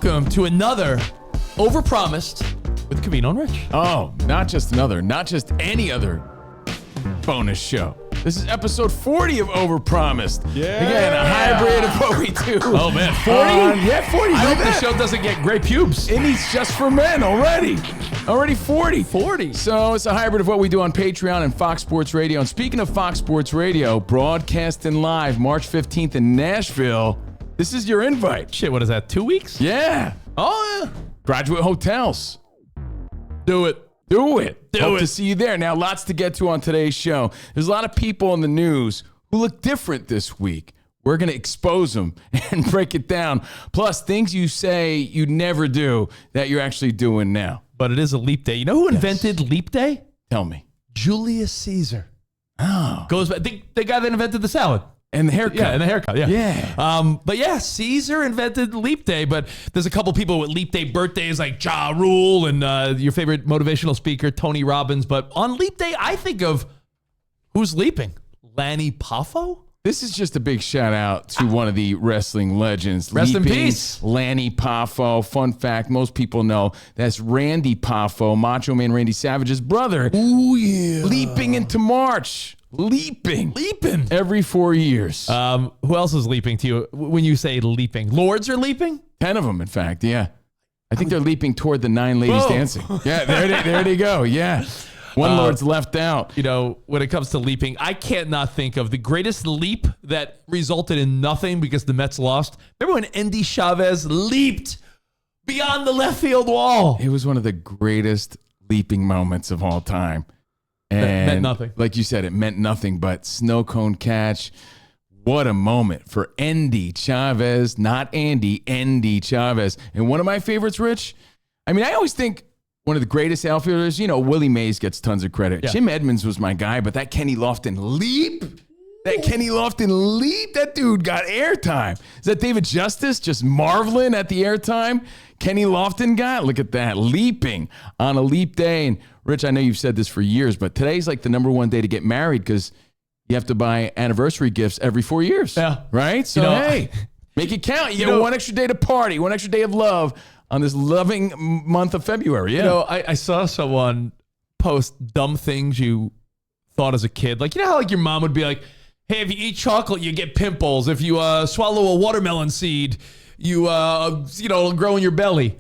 welcome to another Overpromised with Covino Rich. Oh, not just any other bonus show. This is episode 40 of Overpromised. Yeah. Again, a hybrid of what we do. Oh, man, 40? Yeah, 40. I hope the show doesn't get gray pubes. And he's just for men already. Already 40. 40. So it's a hybrid of what we do on Patreon and Fox Sports Radio. And speaking of Fox Sports Radio, broadcasting live March 15th in Nashville. This is your invite. Shit, what is that, 2 weeks? Yeah. Oh, yeah. Graduate Hotels. Do it. Hope to see you there. Now, lots to get to on today's show. There's a lot of people in the news who look different this week. We're going to expose them and break it down. Plus, things you say you never do that you're actually doing now. But it is a leap day. You know who invented leap day? Tell me. Julius Caesar. Oh. Goes back. The guy that invented the salad. And the haircut. Yeah, and the haircut, yeah. Yeah. But yeah, Caesar invented leap day, but there's a couple people with leap day birthdays like Ja Rule and your favorite motivational speaker, Tony Robbins. But on leap day, I think of who's leaping? Lanny Poffo? This is just a big shout out to one of the wrestling legends. Rest in peace. Lanny Poffo. Fun fact, most people know that's Randy Poffo, Macho Man Randy Savage's brother. Oh, yeah. Leaping into March. Leaping every 4 years. Who else is leaping to you when you say leaping? Lords are leaping? 10 of them, in fact, yeah. I think they're leaping toward the 9 ladies dancing. Yeah, there they go, yeah. One Lord's left out. You know, when it comes to leaping, I can't not think of the greatest leap that resulted in nothing because the Mets lost. Remember when Andy Chavez leaped beyond the left field wall? It was one of the greatest leaping moments of all time. And meant nothing. Like you said, it meant nothing, but snow cone catch. What a moment for Andy Chavez, not Andy, Andy Chavez. And one of my favorites, Rich, I mean, I always think one of the greatest outfielders, you know, Willie Mays gets tons of credit. Yeah. Jim Edmonds was my guy, but that Kenny Lofton leap, that dude got airtime. Is that David Justice just marveling at the airtime Kenny Lofton got? Look at that, leaping on a leap day. And Rich, I know you've said this for years, but today's like the number one day to get married because you have to buy anniversary gifts every 4 years. Yeah. Right? So, hey, make it count. You get one extra day to party, one extra day of love on this loving month of February. Yeah. You know, I saw someone post dumb things you thought as a kid. Like, you know how like your mom would be like, hey, if you eat chocolate, you get pimples. If you swallow a watermelon seed, it'll grow in your belly.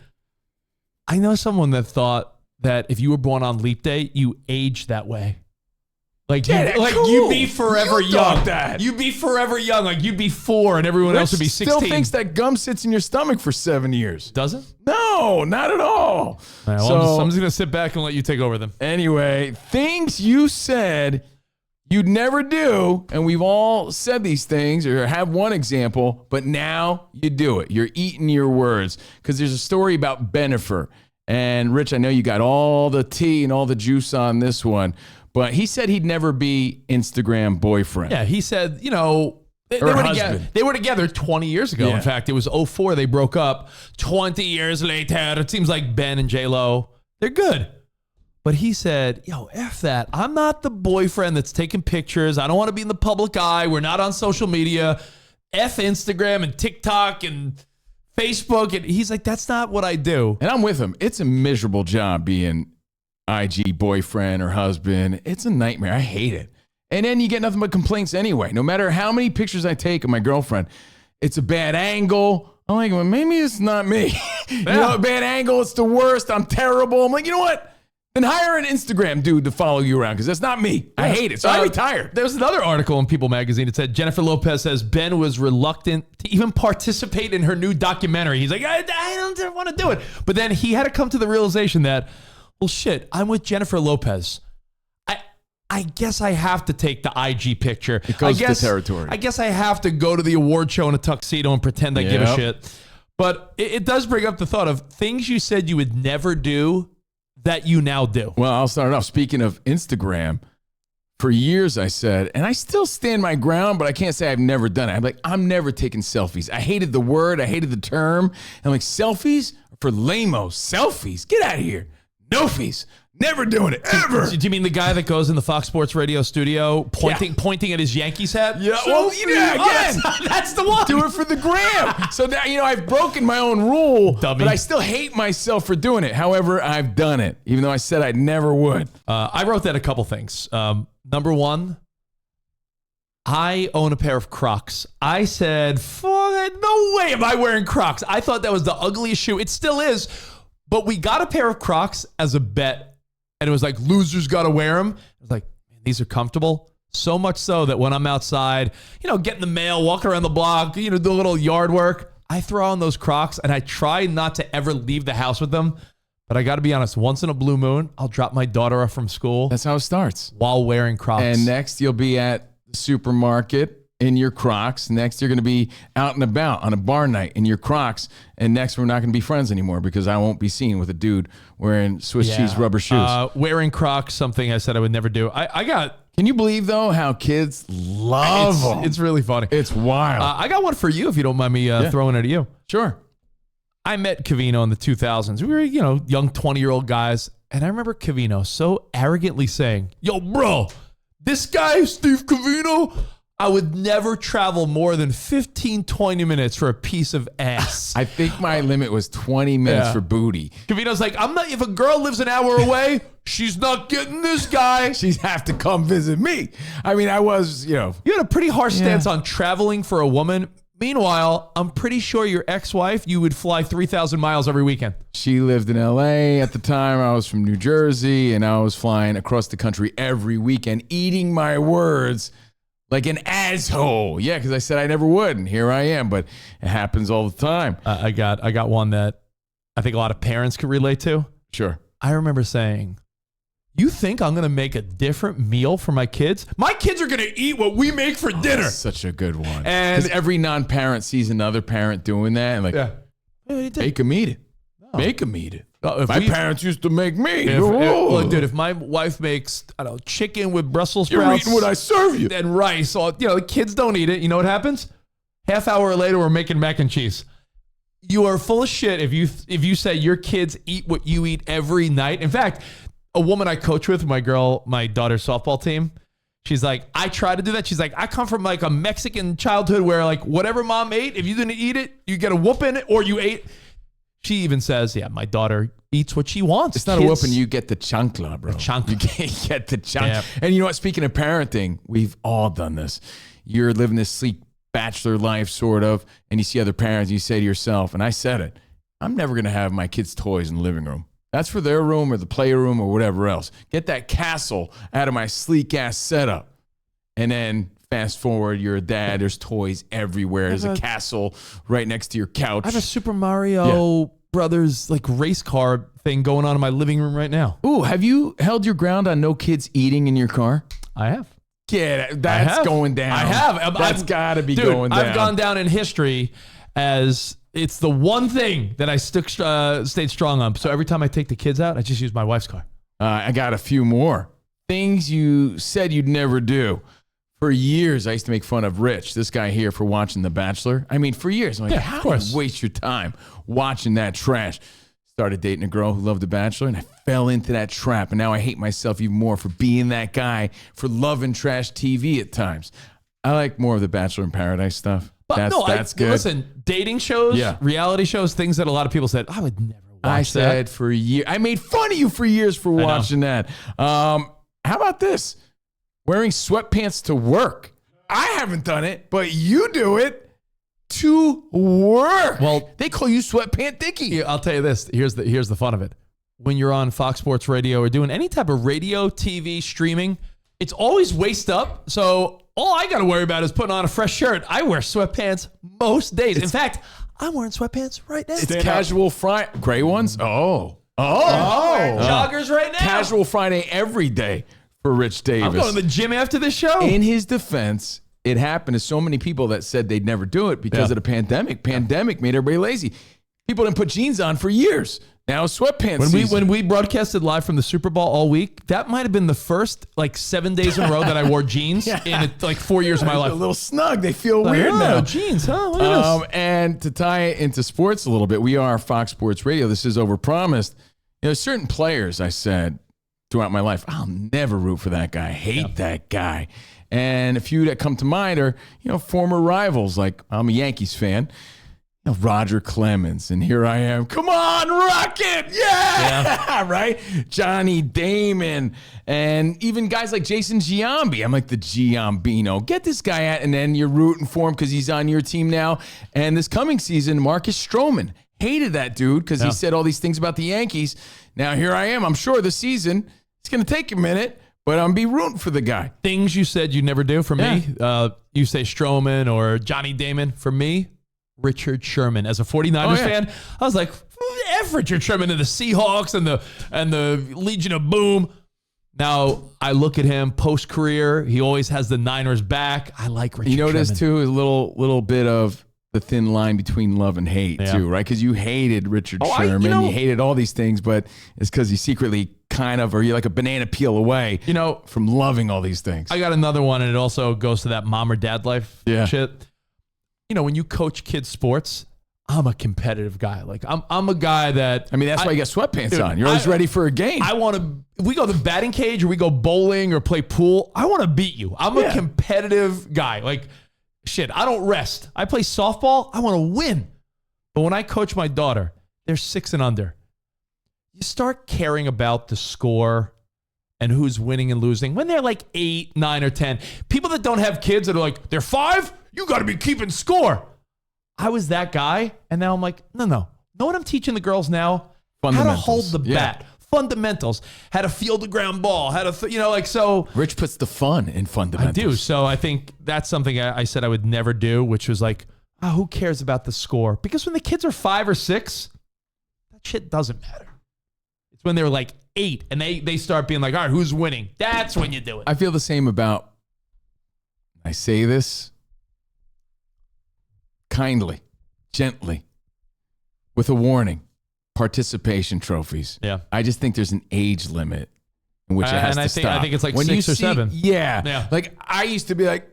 I know someone that thought that if you were born on leap day, you age that way. Like, you'd be forever young. You'd be forever young. Like, you'd be 4 and everyone else would be 16. Still thinks that gum sits in your stomach for 7 years. Does it? No, not at all. Right, well, I'm just going to sit back and let you take over them. Anyway, things you said you'd never do, and we've all said these things or have one example, but now you do it. You're eating your words because there's a story about Benifer. And Rich, I know you got all the tea and all the juice on this one, but he said he'd never be Instagram boyfriend. Yeah, he said, you know, they were together 20 years ago. Yeah. In fact, it was 2004 they broke up. 20 years later, it seems like Ben and J-Lo, they're good. But he said, yo, F that. I'm not the boyfriend that's taking pictures. I don't want to be in the public eye. We're not on social media. F Instagram and TikTok and Facebook. And he's like, that's not what I do. And I'm with him. It's a miserable job being IG boyfriend or husband. It's a nightmare. I hate it. And then you get nothing but complaints anyway. No matter how many pictures I take of my girlfriend, it's a bad angle. I'm like, well, maybe it's not me. Yeah. Bad angle. It's the worst. I'm terrible. I'm like, you know what? Then hire an Instagram dude to follow you around because that's not me. I hate it. So I retired. There was another article in People magazine. It said Jennifer Lopez says Ben was reluctant to even participate in her new documentary. He's like, I don't want to do it. But then he had to come to the realization that, well, shit, I'm with Jennifer Lopez. I guess I have to take the IG picture. It goes to territory. I guess I have to go to the award show in a tuxedo and pretend I give a shit. But it does bring up the thought of things you said you would never do that you now do. Well, I'll start off. Speaking of Instagram, for years I said, and I still stand my ground, but I can't say I've never done it. I'm like, I'm never taking selfies. I hated the word. I hated the term. I'm like, selfies for lame-os. Selfies? Get out of here. No-fies. Never doing it, ever. Do you mean the guy that goes in the Fox Sports Radio studio pointing at his Yankees hat? Yeah, well, again. That's the one. Do it for the gram. So that, I've broken my own rule, Dummy. but I still hate myself for doing it. However, I've done it, even though I said I never would. I wrote that a couple things. Number one, I own a pair of Crocs. I said, no way am I wearing Crocs. I thought that was the ugliest shoe. It still is. But we got a pair of Crocs as a bet. And it was like, losers got to wear them. I was like, man, these are comfortable. So much so that when I'm outside, getting the mail, walking around the block, do a little yard work, I throw on those Crocs and I try not to ever leave the house with them. But I got to be honest, once in a blue moon, I'll drop my daughter off from school. That's how it starts. While wearing Crocs. And next you'll be at the supermarket in your Crocs. Next, you're going to be out and about on a bar night in your Crocs. And next, we're not going to be friends anymore because I won't be seen with a dude wearing Swiss cheese rubber shoes. Wearing Crocs, something I said I would never do. I got... Can you believe, though, how kids love them? It's really funny. It's wild. I got one for you if you don't mind me throwing it at you. Sure. I met Covino in the 2000s. We were, young 20-year-old guys. And I remember Covino so arrogantly saying, yo, bro, this guy, Steve Covino... I would never travel more than 15, 20 minutes for a piece of ass. I think my limit was 20 minutes for booty. Covino's like, if a girl lives an hour away, she's not getting this guy. She'd have to come visit me. I mean, I was, You had a pretty harsh stance on traveling for a woman. Meanwhile, I'm pretty sure your ex-wife, you would fly 3,000 miles every weekend. She lived in LA at the time. I was from New Jersey, and I was flying across the country every weekend, eating my words like an asshole. Yeah, because I said I never would, and here I am. But it happens all the time. I got one that I think a lot of parents could relate to. Sure. I remember saying, you think I'm going to make a different meal for my kids? My kids are going to eat what we make for dinner. That's such a good one. And because every non-parent sees another parent doing that, and make them eat it. No. Make them eat it. My parents used to make me. If my wife makes, chicken with Brussels sprouts. You're eating what I serve you. And rice. The kids don't eat it. You know what happens? Half hour later, we're making mac and cheese. You are full of shit if you say your kids eat what you eat every night. In fact, a woman I coach with, my daughter's softball team, she's like, I try to do that. She's like, I come from like a Mexican childhood where like whatever mom ate, if you didn't eat it, you get a whooping or you ate. She even says, my daughter eats what she wants. It's not a whooping. You get the chancla, bro. You get the chancla. Yeah. And you know what? Speaking of parenting, we've all done this. You're living this sleek bachelor life, sort of, and you see other parents, and you say to yourself, and I said it, I'm never going to have my kids' toys in the living room. That's for their room or the playroom or whatever else. Get that castle out of my sleek-ass setup. And then fast forward, you're a dad. There's toys everywhere. There's a castle right next to your couch. I have a Super Mario Brothers like race car thing going on in my living room right now. Ooh, have you held your ground on no kids eating in your car? I have. Yeah, that's going down. I have. That's got to be going down. I've gone down in history as it's the one thing that I stayed strong on. So every time I take the kids out, I just use my wife's car. I got a few more things you said you'd never do. For years, I used to make fun of Rich, this guy here, for watching The Bachelor. I mean, for years, I'm like, how do you waste your time watching that trash? Started dating a girl who loved The Bachelor, and I fell into that trap. And now I hate myself even more for being that guy, for loving trash TV at times. I like more of the Bachelor in Paradise stuff. But that's good. Listen, dating shows, reality shows, things that a lot of people said, I would never watch that. I said for years. I made fun of you for years for watching that. How about this? Wearing sweatpants to work. I haven't done it, but you do it to work. Well, they call you Sweatpant Dickie. Yeah, I'll tell you this. Here's the fun of it. When you're on Fox Sports Radio or doing any type of radio, TV, streaming, it's always waist up. So all I got to worry about is putting on a fresh shirt. I wear sweatpants most days. In fact, I'm wearing sweatpants right now. It's casual Friday. Gray ones? Oh. Joggers right now. Casual Friday every day. For Rich Davis. I'm going to the gym after this show. In his defense, it happened to so many people that said they'd never do it because of the pandemic. Pandemic made everybody lazy. People didn't put jeans on for years. Now sweatpants. When we broadcasted live from the Super Bowl all week, that might have been the first 7 days in a row that I wore jeans in 4 years of my life. A little snug. They feel weird now. Jeans, huh? Look at this. And to tie it into sports a little bit, we are Fox Sports Radio. This is Overpromised. Certain players, I said, throughout my life. I'll never root for that guy. I hate that guy. And a few that come to mind are, former rivals. Like, I'm a Yankees fan. Roger Clemens, and here I am. Come on, Rocket! Yeah! Right? Johnny Damon, and even guys like Jason Giambi. I'm like the Giambino. Get this guy out, and then you're rooting for him because he's on your team now. And this coming season, Marcus Stroman. Hated that dude because he said all these things about the Yankees. Now here I am. I'm sure this season, it's going to take a minute, but I'm be rooting for the guy. Things you said you never do for me. You say Stroman or Johnny Damon. For me, Richard Sherman. As a 49ers fan, I was like, F Richard Sherman and the Seahawks and the Legion of Boom. Now, I look at him post-career. He always has the Niners back. I like Richard Sherman. This, too, is a little bit of the thin line between love and hate, too, right? Because you hated Richard Sherman. You hated all these things, but it's because you secretly or you're like a banana peel away from loving all these things. I got another one, and it also goes to that mom or dad life shit. When you coach kids sports, I'm a competitive guy. Like I'm a guy that that's why you got sweatpants on. You're always ready for a game. If we go to the batting cage or we go bowling or play pool, I want to beat you. I'm a competitive guy. Like shit, I don't rest. I play softball, I want to win. But when I coach my daughter, they're 6 and under. You start caring about the score and who's winning and losing when they're like 8, 9, or 10. People that don't have kids that are like, they're 5? You got to be keeping score. I was that guy, and now I'm like, no. Know what I'm teaching the girls now? How to hold the bat. Fundamentals. How to field a ground ball. How to, so. Rich puts the fun in fundamentals. I do. So I think that's something I said I would never do, which was like, who cares about the score? Because when the kids are 5 or 6, that shit doesn't matter. It's when they're like 8 and they start being like, all right, who's winning? That's when you do it. I feel the same about, I say this kindly, gently, with a warning, participation trophies. Yeah. I just think there's an age limit in which it has to stop. I think it's like 6 or 7. Yeah. Like I used to be like,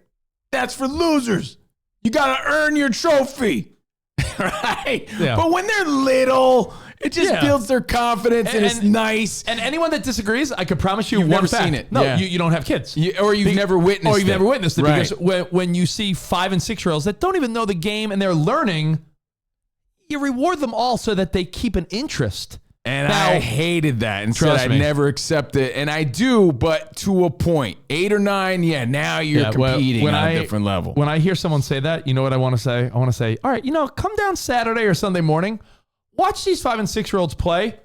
that's for losers. You got to earn your trophy. Right? Yeah. But when they're little, it just builds their confidence and it's nice. And anyone that disagrees, I could promise you, you've never seen it. No, you don't have kids. Or you've never witnessed it. Right. Because when you see 5 and 6-year-olds that don't even know the game and they're learning, you reward them all so that they keep an interest. And I hated that and said I'd never accept it. And I do, but to a point. 8 or 9, now you're competing on a different level. When I hear someone say that, you know what I want to say? I want to say, all right, come down Saturday or Sunday morning, watch these 5 and 6-year-olds play,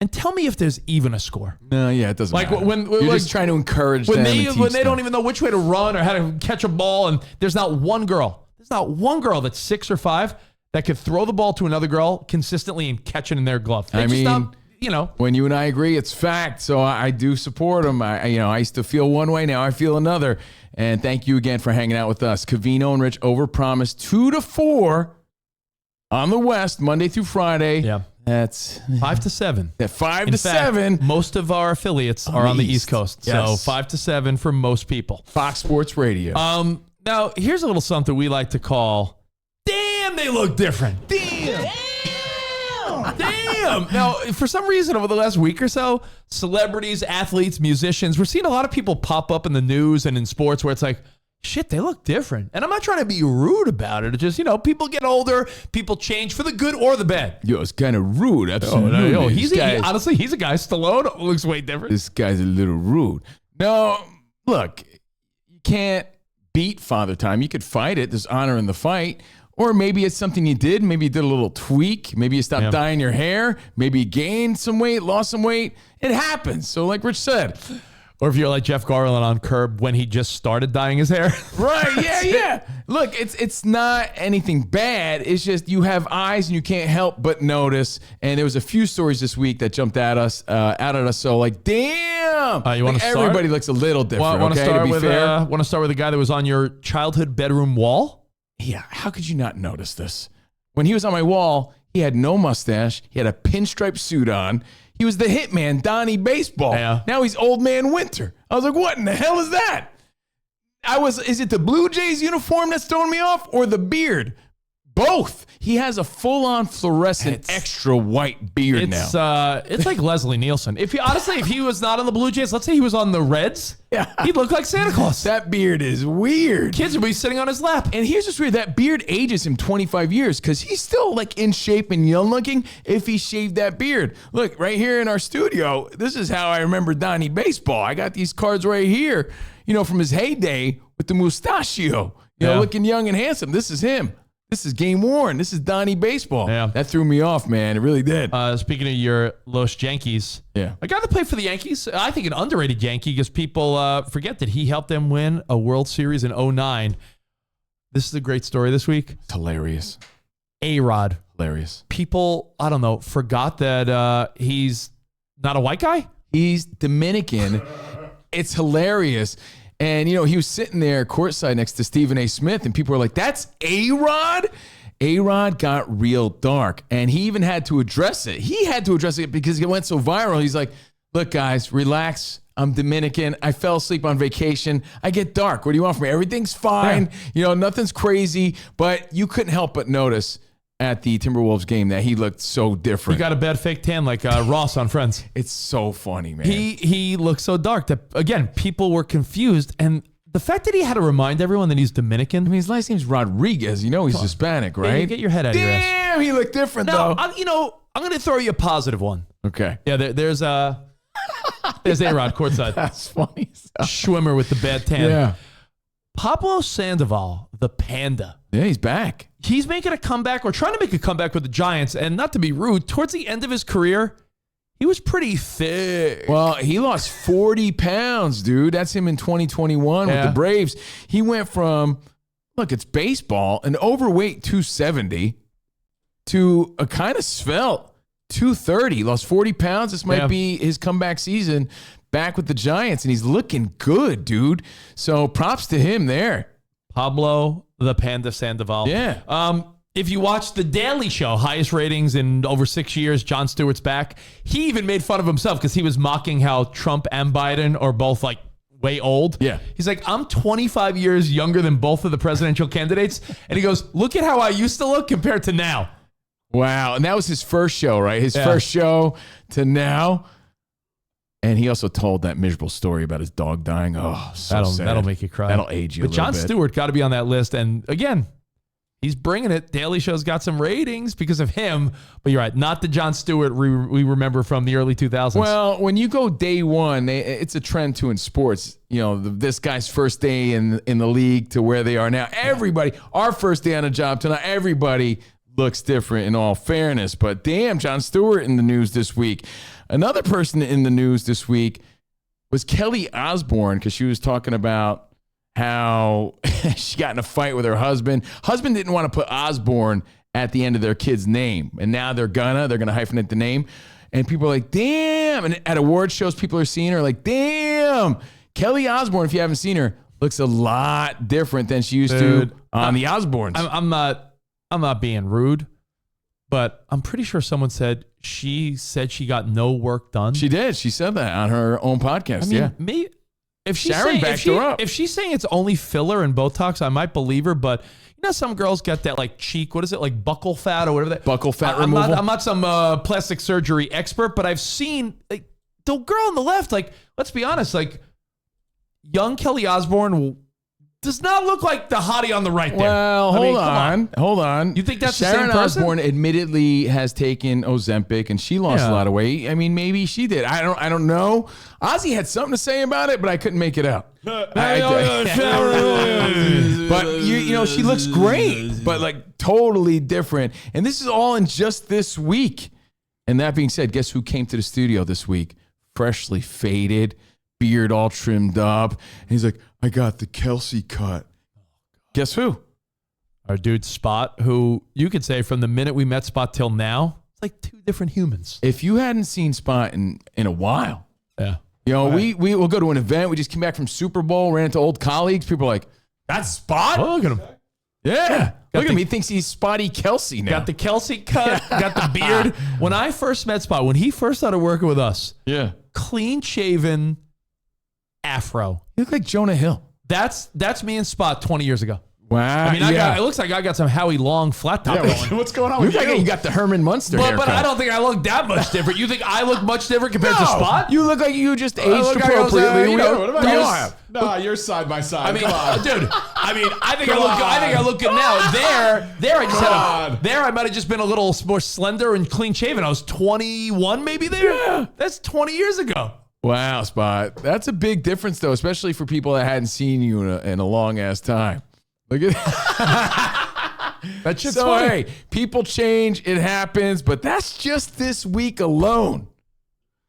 and tell me if there's even a score. No, it doesn't matter. You're just trying to encourage them when they don't even know which way to run or how to catch a ball, and there's not one girl that's 6 or 5 that could throw the ball to another girl consistently and catch it in their glove. When you and I agree, it's fact. So I do support them. I used to feel one way, now I feel another. And thank you again for hanging out with us. Covino and Rich, Overpromised, 2 to 4 on the West, Monday through Friday. Yeah. That's 5 to 7. That 5 to 7. Most of our affiliates are on the East Coast. Yes. So 5 to 7 for most people. Fox Sports Radio. Now, here's a little something we like to call, damn, they look different. Damn. Now, for some reason, over the last week or so, celebrities, athletes, musicians, we're seeing a lot of people pop up in the news and in sports where it's like, shit, they look different. And I'm not trying to be rude about it. It's just, people get older, people change for the good or the bad. It's kind of rude. Absolutely. Honestly, he's a guy. Stallone looks way different. This guy's a little rude. No, look, you can't beat Father Time. You could fight it. There's honor in the fight. Or maybe it's something you did. Maybe you did a little tweak. Maybe you stopped dyeing your hair. Maybe you gained some weight, lost some weight. It happens. So like Rich said. Or if you're like Jeff Garland on Curb when he just started dyeing his hair. Right, yeah. Look, it's not anything bad. It's just you have eyes and you can't help but notice. And there was a few stories this week that jumped out at us. So like, damn. You want to start? Everybody looks a little different, Want to start with the guy that was on your childhood bedroom wall? Yeah, how could you not notice this? When he was on my wall, he had no mustache. He had a pinstripe suit on. He was the hitman, Donnie Baseball. Yeah. Now he's Old Man Winter. I was like, what in the hell is that? Is it the Blue Jays uniform that's throwing me off or the beard? Both. He has a full-on fluorescent extra white beard now. It's like Leslie Nielsen. If he was not on the Blue Jays, let's say he was on the Reds, he'd look like Santa Claus. That beard is weird. Kids would be sitting on his lap. And here's what's weird. That beard ages him 25 years because he's still like in shape and young looking if he shaved that beard. Look, right here in our studio, this is how I remember Donnie Baseball. I got these cards right here, from his heyday with the mustachio, looking young and handsome. This is him. This is game worn. This is Donnie Baseball. Yeah. That threw me off, man. It really did. Speaking of your Los Yankees, a guy that played for the Yankees, I think an underrated Yankee because people forget that he helped them win a World Series in 2009. This is a great story this week. It's hilarious. A-Rod. Hilarious. People, I don't know, forgot that he's not a white guy? He's Dominican. It's hilarious. And, he was sitting there courtside next to Stephen A. Smith, and people were like, that's A-Rod? A-Rod got real dark, and he even had to address it. He had to address it because it went so viral. He's like, look, guys, relax. I'm Dominican. I fell asleep on vacation. I get dark. What do you want from me? Everything's fine. Yeah. Nothing's crazy. But you couldn't help but notice at the Timberwolves game that he looked so different. He got a bad fake tan like Ross on Friends. It's so funny, man. He looked so dark that, again, people were confused. And the fact that he had to remind everyone that he's Dominican. I mean, his last name's Rodriguez. He's Hispanic, right? Yeah, get your head out of your ass. Damn, he looked different, though. I'm going to throw you a positive one. Okay. Yeah, there's A-Rod courtside. That's funny. Schwimmer with the bad tan. Yeah. Pablo Sandoval, the Panda. Yeah, he's back. He's making a comeback or trying to make a comeback with the Giants. And not to be rude, towards the end of his career, he was pretty thick. Well, he lost 40 pounds, dude. That's him in 2021 with the Braves. He went from, look, it's baseball, an overweight 270 to a kind of svelte 230. Lost 40 pounds. This might be his comeback season back with the Giants, and he's looking good, dude. So props to him there. Pablo the Panda Sandoval. Yeah. If you watch The Daily Show, highest ratings in over 6 years, Jon Stewart's back. He even made fun of himself because he was mocking how Trump and Biden are both like way old. Yeah. He's like, I'm 25 years younger than both of the presidential candidates. And he goes, look at how I used to look compared to now. Wow. And that was his first show, right? His first show to now. And he also told that miserable story about his dog dying. Oh, so sad. That'll make you cry. That'll age you a little bit. But Jon Stewart got to be on that list. And again, he's bringing it. Daily Show's got some ratings because of him. But you're right, not the Jon Stewart we remember from the early 2000s. Well, when you go day one, it's a trend too in sports. This guy's first day in the league to where they are now. Everybody, our first day on a job tonight, everybody looks different in all fairness. But damn, Jon Stewart in the news this week. Another person in the news this week was Kelly Osbourne because she was talking about how she got in a fight with her husband. Husband didn't want to put Osbourne at the end of their kid's name. And now they're gonna hyphenate the name. And people are like, damn. And at award shows, people are seeing her like, damn. Kelly Osbourne, if you haven't seen her, looks a lot different than she used to on the Osbournes. I'm not being rude, but I'm pretty sure someone said she got no work done. She did. She said that on her own podcast. Maybe if she's Sharon backed her up. If she's saying it's only filler and Botox, I might believe her. But some girls get that like cheek. What is it, like buccal fat or whatever that? Buccal fat removal. I'm not some plastic surgery expert, but I've seen like the girl on the left. Like, let's be honest, like young Kelly Osbourne does not look like the hottie on the right there. Well, hold on. You think that's Sharon the same person? Osbourne admittedly has taken Ozempic and she lost a lot of weight. I mean, maybe she did. I don't know. Ozzy had something to say about it, but I couldn't make it out. But she looks great, but like totally different. And this is all in just this week. And that being said, guess who came to the studio this week? Freshly faded, beard all trimmed up. And he's like, I got the Kelsey cut. Guess who? Our dude Spot, who you could say from the minute we met Spot till now, it's like two different humans. If you hadn't seen Spot in a while, we will go to an event. We just came back from Super Bowl, ran into old colleagues. People are like, that's Spot? Oh, look at him. Yeah. Look at him. He thinks he's Spotty Kelsey now. Got the Kelsey cut, got the beard. When I first met Spot, when he first started working with us, clean shaven afro. You look like Jonah Hill. That's me and Spot 20 years ago. Wow. I mean, it looks like I got some Howie Long flat top going. What's going on You with you? you got the Herman Munster haircut. But I don't think I look that much different. You think I look much different compared to Spot? You look like you just aged look like I was, appropriately. you know, What about We yours? all have. Nah, you're side by side. I mean, Come on. dude. I think I look good now. There, I just had there. I might have just been a little more slender and clean shaven. I was 21, maybe there. Yeah. That's 20 years ago. Wow, Spot. That's a big difference, though, especially for people that hadn't seen you in a long ass time. Look at That shit's So, funny. hey, people change. It happens, but that's just this week alone.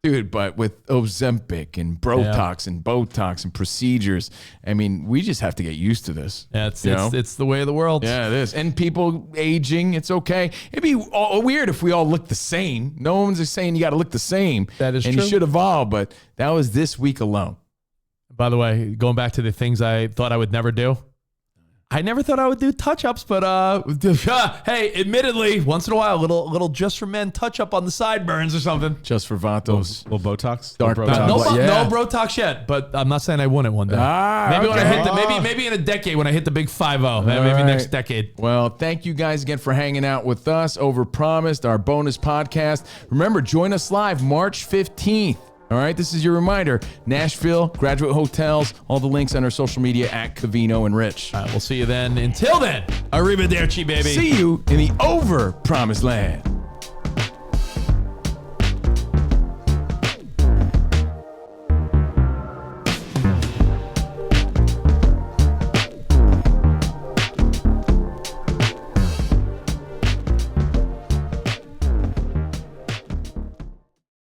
Dude, but with Ozempic and Brotox and Botox and procedures, I mean, we just have to get used to this. Yeah, it's the way of the world. Yeah, it is. And people aging, it's okay. It'd be weird if we all looked the same. No one's just saying you got to look the same. That is and true. you should evolve, but that was this week alone. By the way, going back to the things I thought I would never do. I never thought I would do touch-ups, but hey, admittedly, once in a while, a little just for men touch-up on the sideburns or something. Just for Vatos. Little Botox. Dark Little Botox. Botox. No Brotox yet, but I'm not saying I wouldn't one day. Maybe when I hit maybe in a decade when I hit the big 5-0, maybe right. next decade. Well, thank you guys again for hanging out with us. Overpromised, our bonus podcast. Remember, join us live March 15th. All right, this is your reminder. Nashville, Graduate Hotels, all the links on our social media at Covino and Rich. All right, we'll see you then. Until then, arrivederci, baby. See you in the Overpromised land.